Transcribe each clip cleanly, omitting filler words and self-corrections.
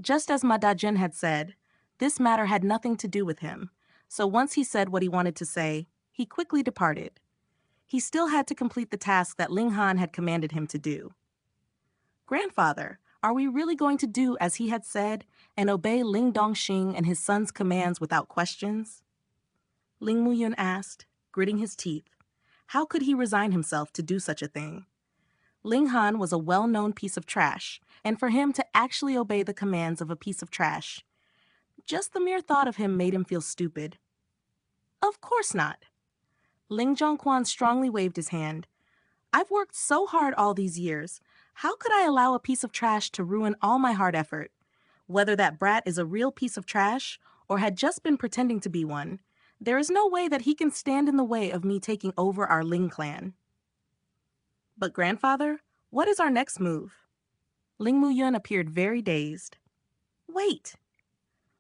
Just as Madajun had said, this matter had nothing to do with him, so once he said what he wanted to say, he quickly departed. He still had to complete the task that Ling Han had commanded him to do. Grandfather, are we really going to do as he had said and obey Ling Dongxing and his son's commands without questions? Ling Muyun asked, gritting his teeth. How could he resign himself to do such a thing? Ling Han was a well-known piece of trash, and for him to actually obey the commands of a piece of trash, just the mere thought of him made him feel stupid. Of course not. Ling Zhongquan strongly waved his hand. I've worked so hard all these years. How could I allow a piece of trash to ruin all my hard effort? Whether that brat is a real piece of trash or had just been pretending to be one, there is no way that he can stand in the way of me taking over our Ling clan. But grandfather, what is our next move? Ling Muyun appeared very dazed. Wait!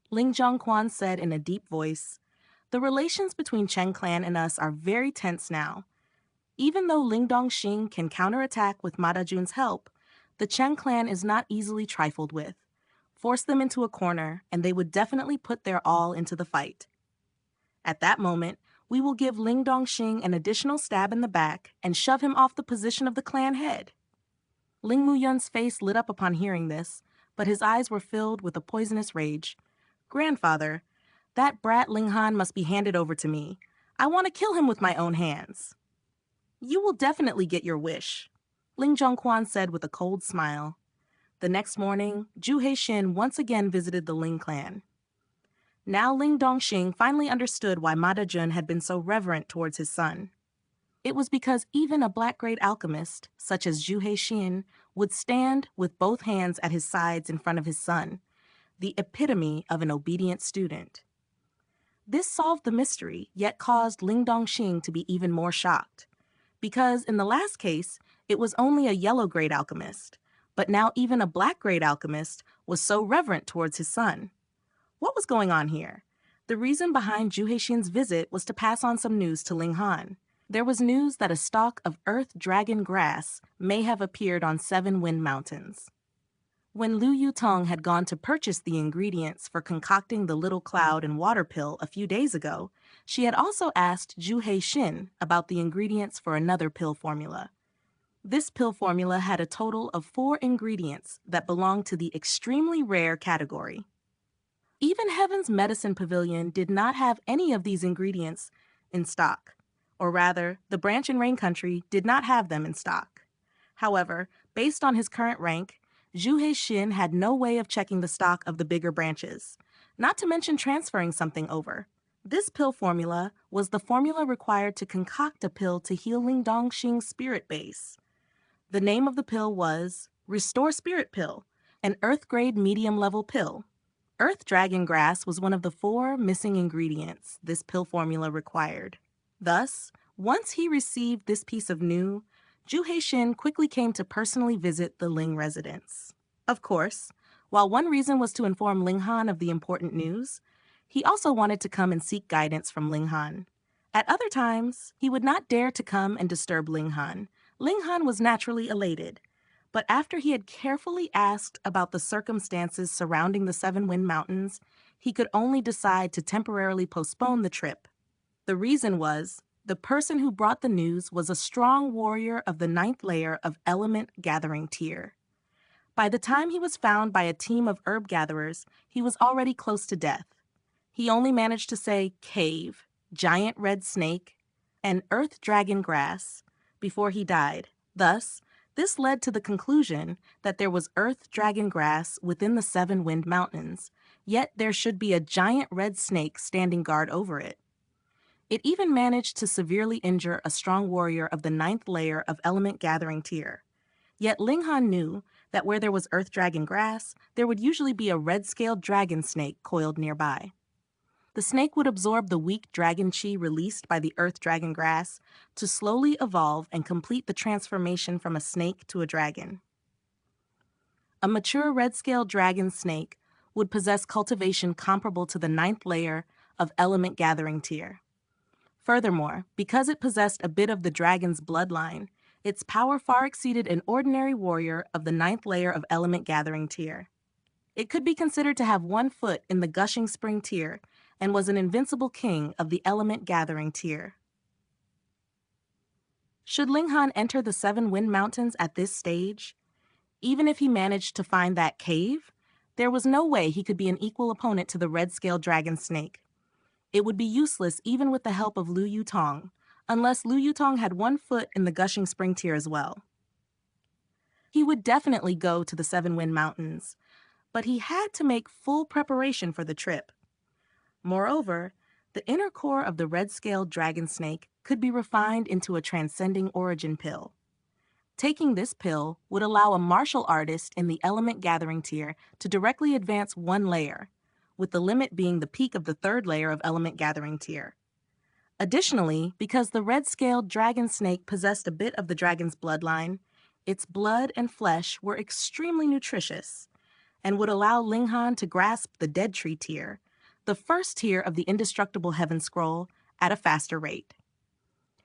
Ling Zhongquan said in a deep voice, the relations between Chen clan and us are very tense now. Even though Ling Dongxing can counterattack with Madajun's help, the Chen clan is not easily trifled with. Force them into a corner, and they would definitely put their all into the fight. At that moment, we will give Ling Dongxing an additional stab in the back and shove him off the position of the clan head. Ling Muyun's face lit up upon hearing this, but his eyes were filled with a poisonous rage. Grandfather, that brat Ling Han must be handed over to me. I want to kill him with my own hands. You will definitely get your wish, Ling Zhongquan said with a cold smile. The next morning, Zhu Heixin once again visited the Ling clan. Now Ling Dongxing finally understood why Madajun had been so reverent towards his son. It was because even a black-grade alchemist, such as Zhu Heixin, would stand with both hands at his sides in front of his son, the epitome of an obedient student. This solved the mystery, yet caused Ling Dongxing to be even more shocked. Because in the last case, it was only a yellow-grade alchemist, but now even a black-grade alchemist was so reverent towards his son. What was going on here? The reason behind Zhu Heixin's visit was to pass on some news to Ling Han. There was news that a stalk of earth dragon grass may have appeared on 7 Wind Mountains. When Lu Yutong had gone to purchase the ingredients for concocting the little cloud and water pill a few days ago, she had also asked Zhu Heixin about the ingredients for another pill formula. This pill formula had a total of 4 ingredients that belonged to the extremely rare category. Even Heaven's Medicine Pavilion did not have any of these ingredients in stock, or rather, the branch in Rain Country did not have them in stock. However, based on his current rank, Zhu Heixin had no way of checking the stock of the bigger branches, not to mention transferring something over. This pill formula was the formula required to concoct a pill to heal Ling Dongxing's spirit base. The name of the pill was Restore Spirit Pill, an Earth-grade medium-level pill. Earth Dragon Grass was one of the 4 missing ingredients this pill formula required. Thus, once he received this piece of news, Zhu Heixin quickly came to personally visit the Ling residence. Of course, while one reason was to inform Ling Han of the important news, he also wanted to come and seek guidance from Ling Han. At other times, he would not dare to come and disturb Ling Han. Ling Han was naturally elated, but after he had carefully asked about the circumstances surrounding the 7 Wind Mountains, he could only decide to temporarily postpone the trip. The reason was, the person who brought the news was a strong warrior of the 9th layer of Element Gathering tier. By the time he was found by a team of herb gatherers, he was already close to death. He only managed to say cave, giant red snake, and earth dragon grass before he died. Thus, this led to the conclusion that there was earth dragon grass within the 7 Wind Mountains, yet there should be a giant red snake standing guard over it. It even managed to severely injure a strong warrior of the 9th layer of Element Gathering tier. Yet Ling Han knew that where there was earth dragon grass, there would usually be a red-scaled dragon snake coiled nearby. The snake would absorb the weak dragon chi released by the earth dragon grass to slowly evolve and complete the transformation from a snake to a dragon. A mature red-scaled dragon snake would possess cultivation comparable to the 9th layer of Element Gathering tier. Furthermore, because it possessed a bit of the dragon's bloodline, its power far exceeded an ordinary warrior of the 9th layer of Element Gathering tier. It could be considered to have 1 foot in the gushing spring tier and was an invincible king of the element gathering tier. Should Linghan enter the 7 Wind Mountains at this stage? Even if he managed to find that cave, there was no way he could be an equal opponent to the red-scaled dragon snake. It would be useless even with the help of Lu Yutong, unless Lu Yutong had 1 foot in the gushing spring tier as well. He would definitely go to the 7 Wind Mountains, but he had to make full preparation for the trip. Moreover, the inner core of the red-scaled dragon snake could be refined into a transcending origin pill. Taking this pill would allow a martial artist in the element gathering tier to directly advance 1 layer, with the limit being the peak of the 3rd layer of element gathering tier. Additionally, because the red-scaled dragon snake possessed a bit of the dragon's bloodline, its blood and flesh were extremely nutritious and would allow Linghan to grasp the Dead Tree tier, the 1st tier of the indestructible Heaven Scroll, at a faster rate.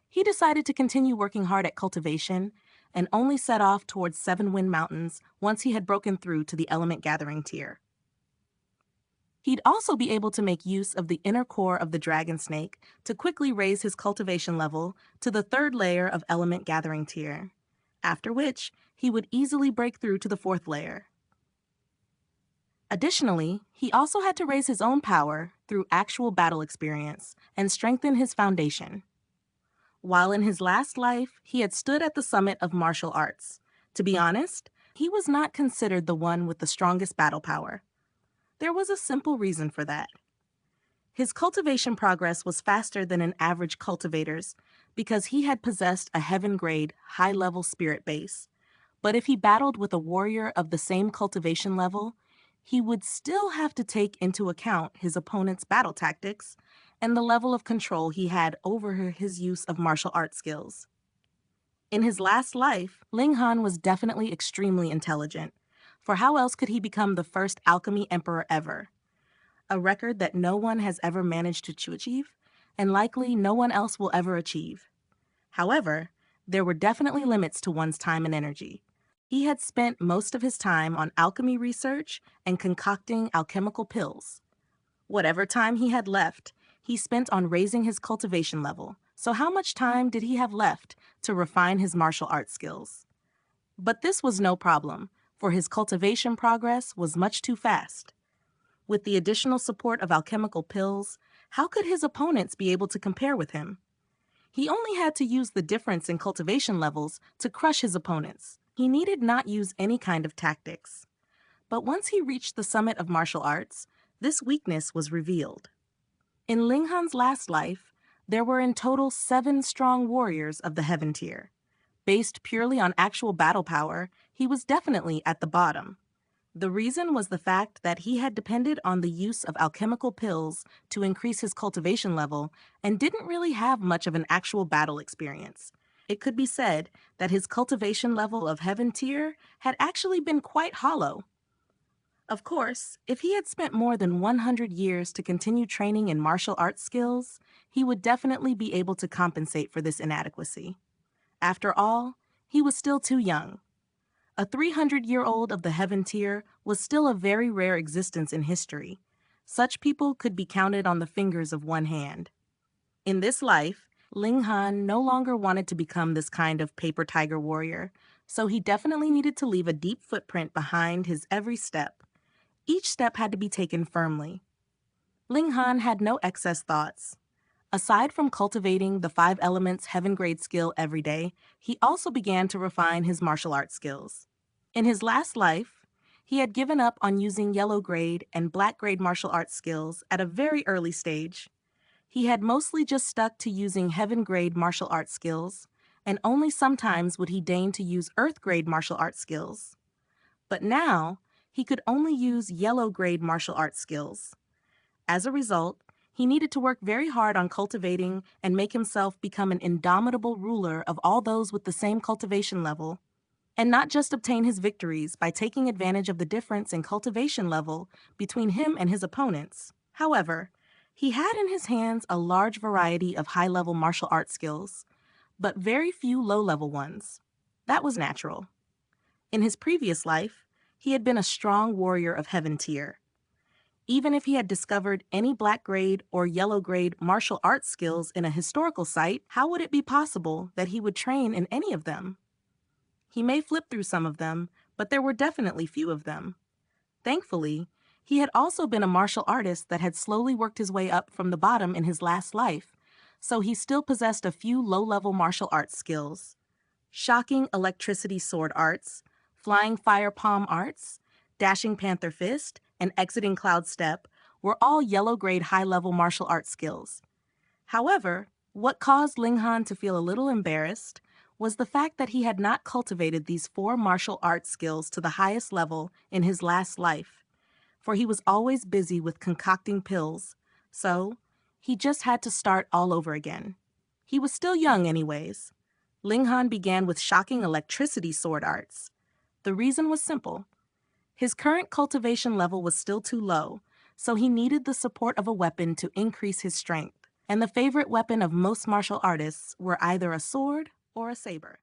He decided to continue working hard at cultivation and only set off towards 7 Wind Mountains once he had broken through to the element gathering tier. He'd also be able to make use of the inner core of the dragon snake to quickly raise his cultivation level to the 3rd layer of element gathering tier, after which he would easily break through to the 4th layer. Additionally, he also had to raise his own power through actual battle experience and strengthen his foundation. While in his last life, he had stood at the summit of martial arts. To be honest, he was not considered the one with the strongest battle power. There was a simple reason for that. His cultivation progress was faster than an average cultivator's because he had possessed a heaven-grade, high-level spirit base. But if he battled with a warrior of the same cultivation level, he would still have to take into account his opponent's battle tactics and the level of control he had over his use of martial art skills. In his last life, Linghan was definitely extremely intelligent, for how else could he become the first alchemy emperor ever? A record that no one has ever managed to achieve, and likely no one else will ever achieve. However, there were definitely limits to one's time and energy. He had spent most of his time on alchemy research and concocting alchemical pills. Whatever time he had left, he spent on raising his cultivation level. So how much time did he have left to refine his martial arts skills? But this was no problem, for his cultivation progress was much too fast. With the additional support of alchemical pills, how could his opponents be able to compare with him? He only had to use the difference in cultivation levels to crush his opponents. He needed not use any kind of tactics. But once he reached the summit of martial arts, this weakness was revealed. In Linghan's last life, there were in total 7 strong warriors of the Heaven tier. Based purely on actual battle power, he was definitely at the bottom. The reason was the fact that he had depended on the use of alchemical pills to increase his cultivation level and didn't really have much of an actual battle experience. It could be said that his cultivation level of Heaven tier had actually been quite hollow. Of course, if he had spent more than 100 years to continue training in martial arts skills, he would definitely be able to compensate for this inadequacy. After all, he was still too young. A 300-year-old of the Heaven tier was still a very rare existence in history. Such people could be counted on the fingers of one hand. In this life, Linghan no longer wanted to become this kind of paper tiger warrior, so he definitely needed to leave a deep footprint behind his every step. Each step had to be taken firmly. Linghan had no excess thoughts. Aside from cultivating the 5 elements heaven grade skill every day, he also began to refine his martial arts skills. In his last life, he had given up on using yellow grade and black grade martial arts skills at a very early stage. He had mostly just stuck to using heaven grade martial arts skills, and only sometimes would he deign to use earth grade martial arts skills. But now, he could only use yellow grade martial arts skills. As a result, he needed to work very hard on cultivating and make himself become an indomitable ruler of all those with the same cultivation level, and not just obtain his victories by taking advantage of the difference in cultivation level between him and his opponents. However, he had in his hands a large variety of high-level martial arts skills, but very few low-level ones. That was natural. In his previous life, He had been a strong warrior of heaven tier. Even if he had discovered any black grade or yellow grade martial arts skills in a historical site, how would it be possible that he would train in any of them? He may flip through some of them, but there were definitely few of them. Thankfully, he had also been a martial artist that had slowly worked his way up from the bottom in his last life, so he still possessed a few low-level martial arts skills. Shocking electricity sword arts, flying fire palm arts, dashing panther fist, and exiting cloud step were all yellow-grade high-level martial arts skills. However, what caused Linghan to feel a little embarrassed was the fact that he had not cultivated these 4 martial arts skills to the highest level in his last life, for he was always busy with concocting pills, so he just had to start all over again. He was still young anyways. Linghan began with shocking electricity sword arts. The reason was simple. His current cultivation level was still too low, so he needed the support of a weapon to increase his strength, and the favorite weapon of most martial artists were either a sword or a saber.